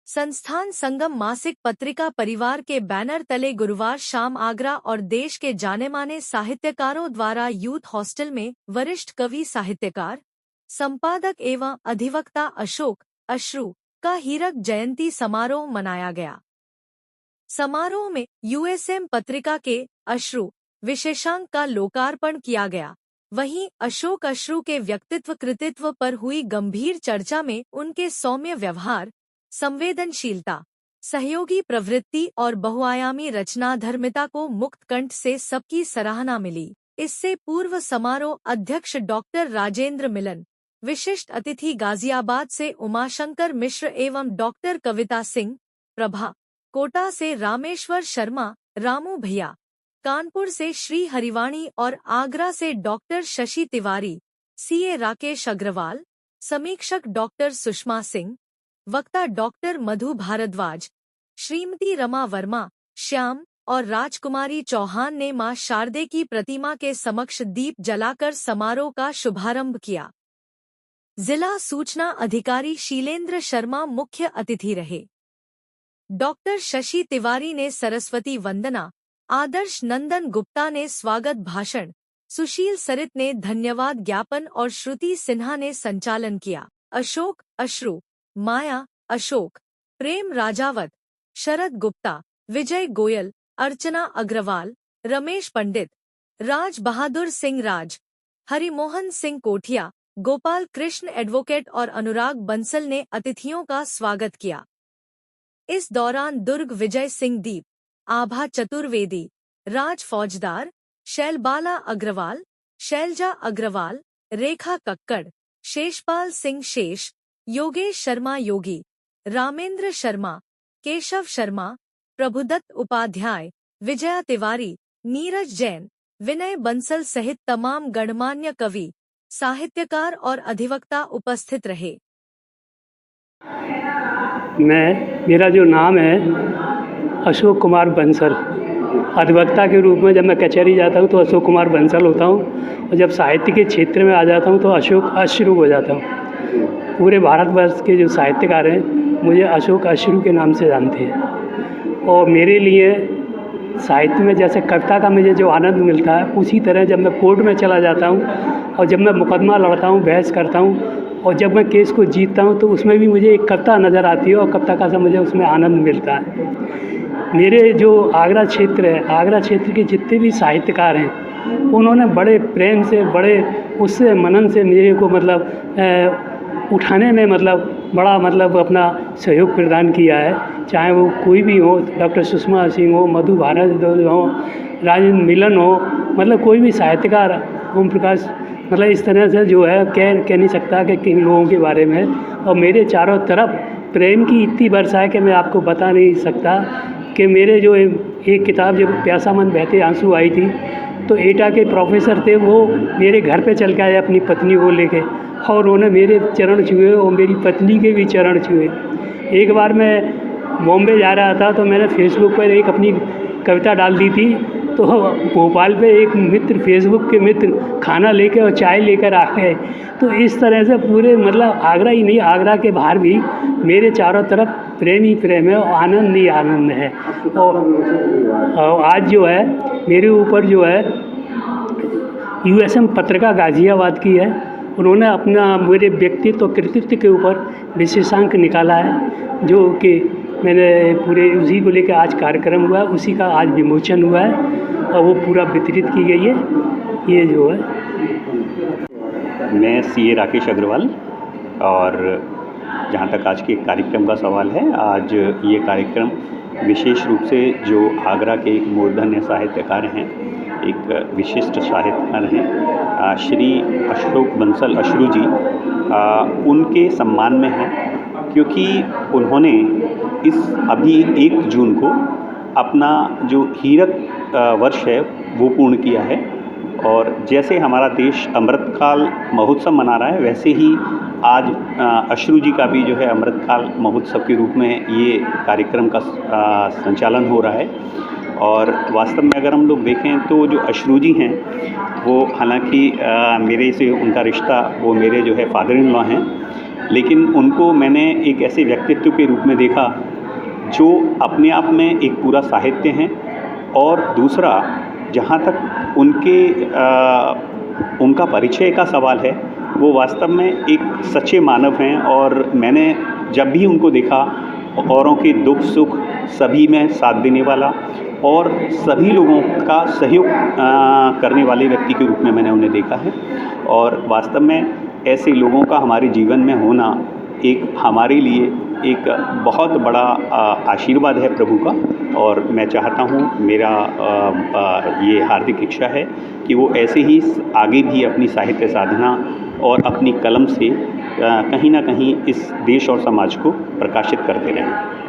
संस्थान संगम मासिक पत्रिका परिवार के बैनर तले गुरुवार शाम आगरा और देश के जाने-माने साहित्यकारों द्वारा यूथ हॉस्टल में वरिष्ठ कवि साहित्यकार, संपादक एवं अधिवक्ता अशोक अश्रु का हीरक जयंती समारोह मनाया गया। समारोह में यूएसएम पत्रिका के अश्रु विशेषांक का लोकार्पण किया गया। वहीं अशोक अश्रु के व्यक्तित्व कृतित्व पर हुई गंभीर चर्चा में उनके सौम्य व्यवहार, संवेदनशीलता, सहयोगी प्रवृत्ति और बहुआयामी रचनाधर्मिता को मुक्त कंठ से सबकी सराहना मिली। इससे पूर्व समारोह अध्यक्ष डॉक्टर राजेंद्र मिलन, विशिष्ट अतिथि गाजियाबाद से उमाशंकर मिश्र एवं डॉक्टर कविता सिंह, प्रभा, कोटा से रामेश्वर शर्मा, रामू भैया, कानपुर से श्री हरिवाणी और आगरा से डॉक्टर शशि तिवारी, सीए राकेश अग्रवाल, समीक्षक डॉक्टर सुषमा सिंह, वक्ता डॉक्टर मधु भारद्वाज, श्रीमती रमा वर्मा, श्याम और राजकुमारी चौहान ने मां शारदे की प्रतिमा के समक्ष दीप जलाकर समारोह का शुभारंभ किया। जिला सूचना अधिकारी शीलेंद्र शर्मा मुख्य अतिथि रहे। डॉक्टर शशि तिवारी ने सरस्वती वंदना, आदर्श नंदन गुप्ता ने स्वागत भाषण, सुशील सरित ने धन्यवाद ज्ञापन और श्रुति सिन्हा ने संचालन किया। अशोक अश्रु, माया अशोक, प्रेम राजावत, शरद गुप्ता, विजय गोयल, अर्चना अग्रवाल, रमेश पंडित, राज बहादुर सिंह राज, हरिमोहन सिंह कोठिया, गोपाल कृष्ण एडवोकेट और अनुराग बंसल ने अतिथियों का स्वागत किया। इस दौरान दुर्ग विजय सिंह दीप, आभा चतुर्वेदी, राज फौजदार, शैलबाला अग्रवाल, शैलजा अग्रवाल, रेखा कक्कड़, शेषपाल सिंह शेष, योगेश शर्मा योगी, रामेंद्र शर्मा, केशव शर्मा, प्रभुदत्त उपाध्याय, विजया तिवारी, नीरज जैन, विनय बंसल सहित तमाम गणमान्य कवि, साहित्यकार और अधिवक्ता उपस्थित रहे। मेरा जो नाम है अशोक कुमार बंसल। अधिवक्ता के रूप में जब मैं कचहरी जाता हूँ तो अशोक कुमार बंसल होता हूँ और जब साहित्य के क्षेत्र में आ जाता हूँ तो अशोक अश्रु हो जाता हूँ। पूरे भारतवर्ष के जो साहित्यकार हैं मुझे अशोक अश्रु के नाम से जानते हैं। और मेरे लिए साहित्य में जैसे कविता का मुझे जो आनंद मिलता है, उसी तरह जब मैं कोर्ट में चला जाता हूँ और जब मैं मुकदमा लड़ता हूँ, बहस करता हूँ और जब मैं केस को जीतता हूँ तो उसमें भी मुझे एक कविता नज़र आती है और कविता का सा मुझे उसमें आनंद मिलता है। मेरे जो आगरा क्षेत्र है, आगरा क्षेत्र के जितने भी साहित्यकार हैं उन्होंने बड़े प्रेम से, बड़े उससे मनन से मेरे को उठाने में बड़ा अपना सहयोग प्रदान किया है। चाहे वो कोई भी हो, डॉक्टर सुषमा सिंह हो, मधु भारद्वाज हो, राजेंद्र मिलन हो, कोई भी साहित्यकार, ओम प्रकाश, इस तरह से जो है कह नहीं सकता कि किन लोगों के बारे में। और मेरे चारों तरफ प्रेम की इतनी वर्षा है कि मैं आपको बता नहीं सकता कि मेरे जो एक किताब जब प्यासा मन बहते आंसू आई थी तो एटा के प्रोफेसर थे, वो मेरे घर पे चल के आए अपनी पत्नी को लेके और उन्होंने मेरे चरण छुए और मेरी पत्नी के भी चरण छुए। एक बार मैं बॉम्बे जा रहा था तो मैंने फेसबुक पर एक अपनी कविता डाल दी थी, तो भोपाल पे एक मित्र, फेसबुक के मित्र खाना लेके और चाय लेकर आ गए। तो इस तरह से पूरे आगरा ही नहीं, आगरा के बाहर भी मेरे चारों तरफ प्रेम ही प्रेम है और आनंद ही आनंद है। और आज जो है मेरे ऊपर जो है यूएसएम पत्रिका गाजियाबाद की है, उन्होंने अपना मेरे व्यक्तित्व कृतित्व के ऊपर विशेषांक निकाला है, जो कि मैंने पूरे उसी को लेकर आज कार्यक्रम हुआ है, उसी का आज विमोचन हुआ है और वो पूरा वितरित की गई है। ये जो है, मैं सीए राकेश अग्रवाल, और जहाँ तक आज के कार्यक्रम का सवाल है, आज ये कार्यक्रम विशेष रूप से जो आगरा के एक मूर्धन्य साहित्यकार हैं, एक विशिष्ट साहित्यकार हैं, श्री अशोक बंसल अश्रु जी, उनके सम्मान में है, क्योंकि उन्होंने अभी 1 जून को अपना जो हीरक वर्ष है वो पूर्ण किया है। और जैसे हमारा देश अमृतकाल महोत्सव मना रहा है, वैसे ही आज अश्रु जी का भी जो है अमृतकाल महोत्सव के रूप में ये कार्यक्रम का संचालन हो रहा है। और वास्तव में अगर हम लोग देखें तो जो अश्रु जी हैं वो हालांकि मेरे से उनका रिश्ता वो मेरे जो है फादर इन लॉ हैं, लेकिन उनको मैंने एक ऐसे व्यक्तित्व के रूप में देखा जो अपने आप में एक पूरा साहित्य हैं। और दूसरा, जहाँ तक उनका परिचय का सवाल है, वो वास्तव में एक सच्चे मानव हैं। और मैंने जब भी उनको देखा, औरों के दुख सुख सभी में साथ देने वाला और सभी लोगों का सहयोग करने वाले व्यक्ति के रूप में मैंने उन्हें देखा है। और वास्तव में ऐसे लोगों का हमारे जीवन में होना एक हमारे लिए एक बहुत बड़ा आशीर्वाद है प्रभु का। और मैं चाहता हूँ, मेरा ये हार्दिक इच्छा है कि वो ऐसे ही आगे भी अपनी साहित्य साधना और अपनी कलम से कहीं ना कहीं इस देश और समाज को प्रकाशित करते रहें।